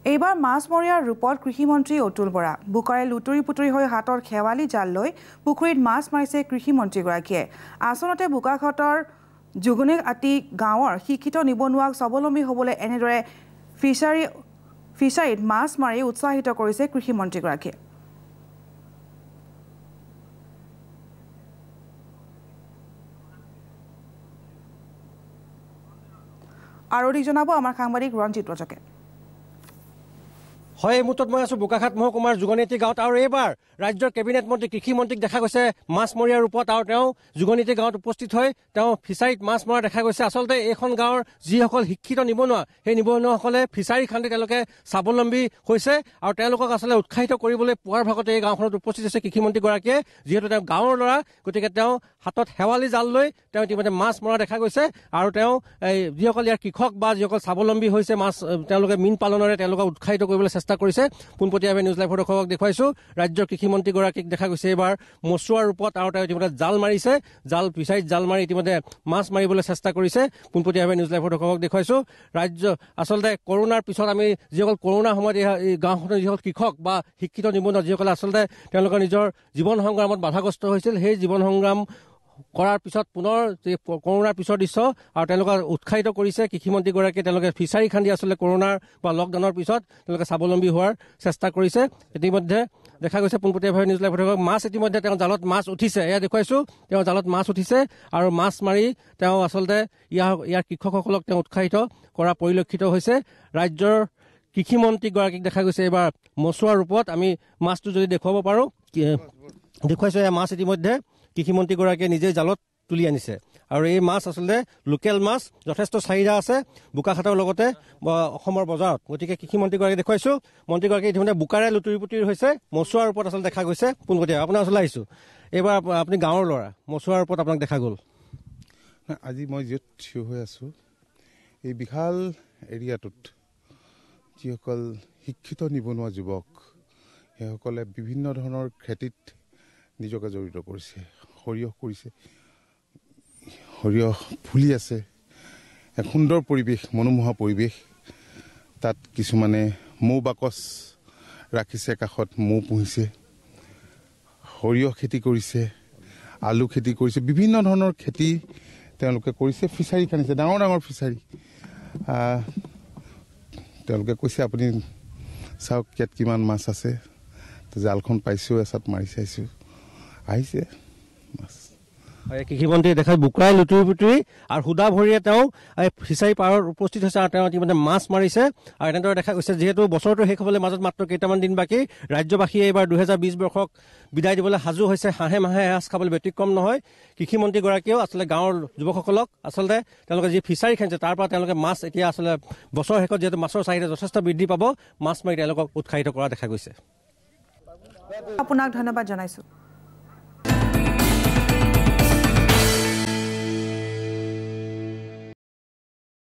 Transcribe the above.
এইবাৰ মাছমৰীয়াৰ ৰূপত কৃষিমন্ত্ৰী অতুল বৰা বুকাৰে লুটুৰি পুটুৰি হৈ হাতৰ খেৱালি জাল লৈ পুখুৰীত মাছ মাৰিছে কৃষিমন্ত্ৰীগৰাকীয়ে আসনতে বোকাঘাটৰ যুগুনিক আতি গাঁৱৰ শিক্ষিত নিবনুৱাক স্বাৱলম্বী হ'বলৈ এনেদৰে ফিচাৰীত মাছ মাৰি উৎসাহিত কৰিছে কৃষিমন্ত্ৰীগৰাকীয়ে আৰু অধিক জনাব আমাৰ সাংবাদিক ৰঞ্জিত ৰজকে হয় এই মুহূৰ্তত মই আছো বোকাখাট মহকুমাৰ যুগনীতি গাঁৱত আৰু এইবাৰ ৰাজ্যৰ কেবিনেট মন্ত্ৰী কৃষিমন্ত্ৰীক দেখা গৈছে মাছমৰীয়াৰ ৰূপত আৰু তেওঁ যুগনীতি গাঁৱত উপস্থিত হৈ তেওঁ ফিচাৰীত মাছ মৰা দেখা গৈছে আচলতে এইখন গাঁৱৰ যিসকল শিক্ষিত নিবনুৱা সেই নিবনুৱাসকলে ফিচাৰী খান্দি তেওঁলোকে স্বাৱলম্বী হৈছে আৰু তেওঁলোকক আচলতে উৎসাহিত কৰিবলৈ পুৱাৰ ভাগতে এই গাঁওখনত উপস্থিত হৈছে কৃষিমন্ত্ৰীগৰাকীয়ে যিহেতু তেওঁ গাঁৱৰ ল'ৰা গতিকে তেওঁ হাতত হেৱালি জাল লৈ তেওঁ ইতিমধ্যে মাছ মৰা দেখা গৈছে আৰু তেওঁ যিসকল ইয়াৰ কৃষক বা যিসকল স্বাৱলম্বী হৈছে মাছ তেওঁলোকে মীন পালনেৰে তেওঁলোকক উৎসাহিত কৰিবলৈ চেষ্টা কৰিছে পোনপটীয়াভাৱে নিউজ লাইভৰ দৰ্শকক দেখুৱাইছো ৰাজ্যৰ কৃষিমন্ত্ৰীগৰাকীক দেখা গৈছে এইবাৰ মচুৱাৰ ৰূপত আৰু তেওঁ ইতিমধ্যে জাল মাৰিছে ফিচাৰীত জাল মাৰি ইতিমধ্যে মাছ মাৰিবলৈ চেষ্টা কৰিছে পোনপটীয়াভাৱে নিউজ লাইভৰ দৰ্শকক দেখুৱাইছো ৰাজ্য আচলতে কৰোণাৰ পিছত আমি যিসকল কৰোণাৰ সময়ত এই গাঁওখনৰ যিসকল কৃষক বা শিক্ষিত নিবনুৱা যিসকলে আচলতে তেওঁলোকৰ নিজৰ জীৱন সংগ্ৰামত বাধাগ্ৰস্ত হৈছিল সেই জীৱন সংগ্ৰাম কৰাৰ পিছত পুনৰ কৰোণাৰ পিছৰ দৃশ্য আৰু তেওঁলোকক উৎসাহিত কৰিছে কৃষিমন্ত্ৰীগৰাকীয়ে তেওঁলোকে ফিচাৰী খান্দি আচলতে কৰোণাৰ বা লকডাউনৰ পিছত তেওঁলোকে স্বাৱলম্বী হোৱাৰ চেষ্টা কৰিছে ইতিমধ্যে দেখা গৈছে পোনপটীয়াভাৱে নিউজ লাইভৰ মাছ ইতিমধ্যে তেওঁ জালত মাছ উঠিছে এয়া দেখুৱাইছো তেওঁ জালত মাছ উঠিছে আৰু মাছ মাৰি তেওঁ আচলতে ইয়াৰ কৃষকসকলক তেওঁ উৎসাহিত কৰা পৰিলক্ষিত হৈছে ৰাজ্যৰ কৃষিমন্ত্ৰীগৰাকীক দেখা গৈছে এইবাৰ মচুৱাৰ ৰূপত আমি মাছটো যদি দেখুৱাব পাৰোঁ দেখুৱাইছো এয়া মাছ ইতিমধ্যে কৃষিমন্ত্ৰীগৰাকীয়ে নিজেই জালত তুলি আনিছে আৰু এই মাছ আচলতে লোকেল মাছ যথেষ্ট চাহিদা আছে বোকাখাটৰ লগতে অসমৰ বজাৰত গতিকে কৃষিমন্ত্ৰীগৰাকী দেখুৱাইছো মন্ত্ৰীগৰাকী ইতিমধ্যে বোকাৰে লুটুৰি পুটুৰি হৈছে মচুৱাৰ ওপৰত আচলতে দেখা গৈছে পোনপটীয়া আপোনাৰ ওচৰলৈ আহিছো এইবাৰ আপুনি গাঁৱৰ ল'ৰা মচুৱাৰ ওপৰত আপোনাক দেখা গ'ল আজি মই য'ত থিয় হৈ আছো এই বিশাল এৰিয়াটোত যিসকল শিক্ষিত নিবনুৱা যুৱক সেইসকলে বিভিন্ন ধৰণৰ খেতিত নিজকে জড়িত কৰিছে সৰিয়হ কৰিছে সৰিয়হ ফুলি আছে এক সুন্দৰ পৰিৱেশ মনোমোহা পৰিৱেশ তাত কিছুমানে মৌ বাকচ ৰাখিছে কাষত মৌ পুহিছে সৰিয়হ খেতি কৰিছে আলু খেতি কৰিছে বিভিন্ন ধৰণৰ খেতি তেওঁলোকে কৰিছে ফিচাৰী খান্দিছে ডাঙৰ ডাঙৰ ফিচাৰী তেওঁলোকে কৈছে আপুনি চাওক ইয়াত কিমান মাছ আছে জালখন পাইছোঁ এচাত মাৰি চাইছোঁ আহিছে মাছ কৃষিমন্ত্ৰীয়ে দেখাই বোকাই লুটুৰি পুটুৰি আৰু সুদা ভৰিয়ে তেওঁ ফিচাৰী পাৰত উপস্থিত হৈছে আৰু তেওঁ ইতিমধ্যে মাছ মাৰিছে আৰু এনেদৰে দেখা গৈছে যিহেতু বছৰটো শেষ হ'বলৈ মাজত মাত্ৰ কেইটামান দিন বাকী ৰাজ্যবাসীয়ে এইবাৰ 2020 বৰ্ষক বিদায় দিবলৈ সাজু হৈছে হাঁহে মাহে এসাঁজ খাবলৈ ব্যতিক্ৰম নহয় কৃষিমন্ত্ৰীগৰাকীয়েও আচলতে গাঁৱৰ যুৱকসকলক আচলতে তেওঁলোকে যি ফিচাৰী খান্দিছে তাৰ পৰা তেওঁলোকে মাছ এতিয়া আচলতে বছৰ শেষত যিহেতু মাছৰ চাহিদা যথেষ্ট বৃদ্ধি পাব মাছ মাৰি তেওঁলোকক উৎসাহিত কৰা দেখা গৈছে আপোনাক ধন্যবাদ জনাইছো